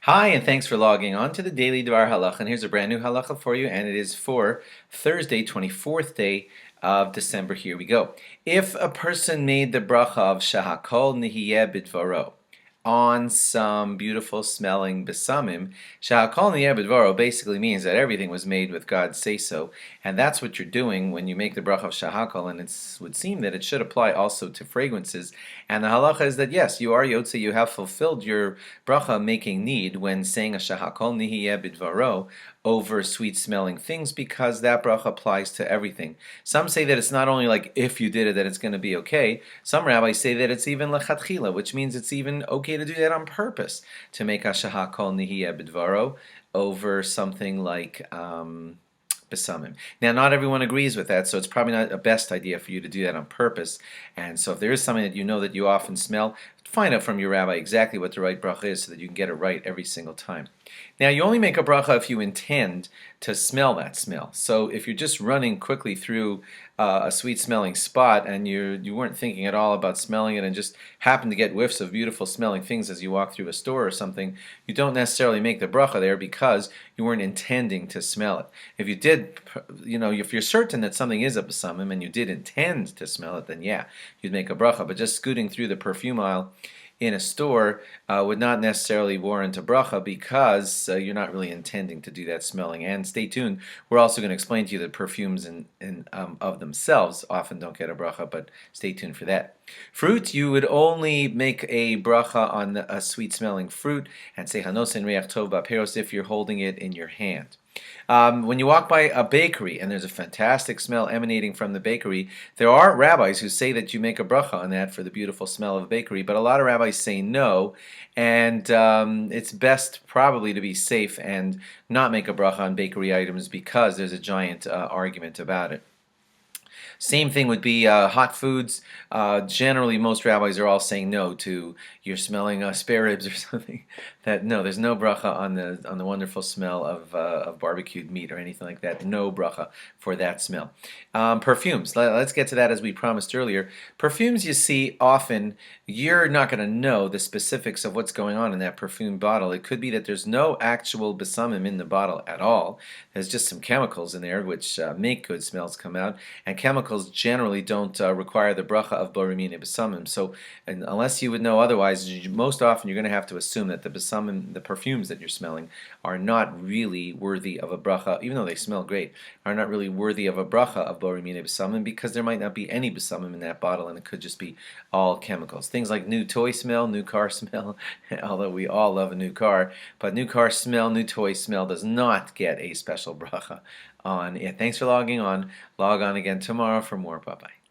Hi, and thanks for logging on to the Daily DVAR Halacha. And here's a brand new halacha for you, and it is for Thursday, 24th day of December. Here we go. If a person made the bracha of Shahakol Nihiyeh Bidvaro on some beautiful smelling besamim, Shahakol Nihiyeh Bidvaro basically means that everything was made with God's say-so, and that's what you're doing when you make the bracha of Shahakol, and it would seem that it should apply also to fragrances. And the halacha is that yes, you are Yotze, you have fulfilled your bracha making need when saying a Shahakol Nihiyeh Bidvaro over sweet smelling things, because that bracha applies to everything. Some say that it's not only like if you did it that it's going to be okay. Some rabbis say that it's even lechatchila, which means it's even okay to do that on purpose, to make a Shahakol Nihiyeh Bidvaro over something like besamim. Now, not everyone agrees with that, so it's probably not the best idea for you to do that on purpose. And so if there is something that you know that you often smell, find out from your rabbi exactly what the right bracha is so that you can get it right every single time. Now, you only make a bracha if you intend to smell that smell. So if you're just running quickly through a sweet-smelling spot and you weren't thinking at all about smelling it and just happen to get whiffs of beautiful smelling things as you walk through a store or something, you don't necessarily make the bracha there because you weren't intending to smell it. If you did, if you're certain that something is a besamim and you did intend to smell it, then yeah, you'd make a bracha. But just scooting through the perfume aisle in a store would not necessarily warrant a bracha because you're not really intending to do that smelling. And stay tuned, we're also going to explain to you that perfumes of themselves often don't get a bracha, but stay tuned for that. Fruit, you would only make a bracha on a sweet smelling fruit and say hanosen reach tov ba'peros if you're holding it in your hand. When you walk by a bakery and there's a fantastic smell emanating from the bakery, there are rabbis who say that you make a bracha on that for the beautiful smell of a bakery, but a lot of rabbis say no, and it's best probably to be safe and not make a bracha on bakery items because there's a giant argument about it. Same thing would be hot foods. Generally, most rabbis are all saying no to you're smelling spare ribs or something. That no, there's no bracha on the wonderful smell of barbecued meat or anything like that. No bracha for that smell. Perfumes. Let's get to that as we promised earlier. Perfumes, you see, often you're not going to know the specifics of what's going on in that perfume bottle. It could be that there's no actual besamim in the bottle at all. There's just some chemicals in there which make good smells come out, and chemicals generally don't require the bracha of borimine besamim. So, unless you would know otherwise, most often you're going to have to assume that the besamim, the perfumes that you're smelling, are not really worthy of a bracha, even though they smell great, are not really worthy of a bracha of borimine besamim because there might not be any besamim in that bottle, and it could just be all chemicals. Things like new toy smell, new car smell, although we all love a new car, but new car smell, new toy smell does not get a special bracha on it. Thanks for logging on. Log on again tomorrow for more. Bye-bye.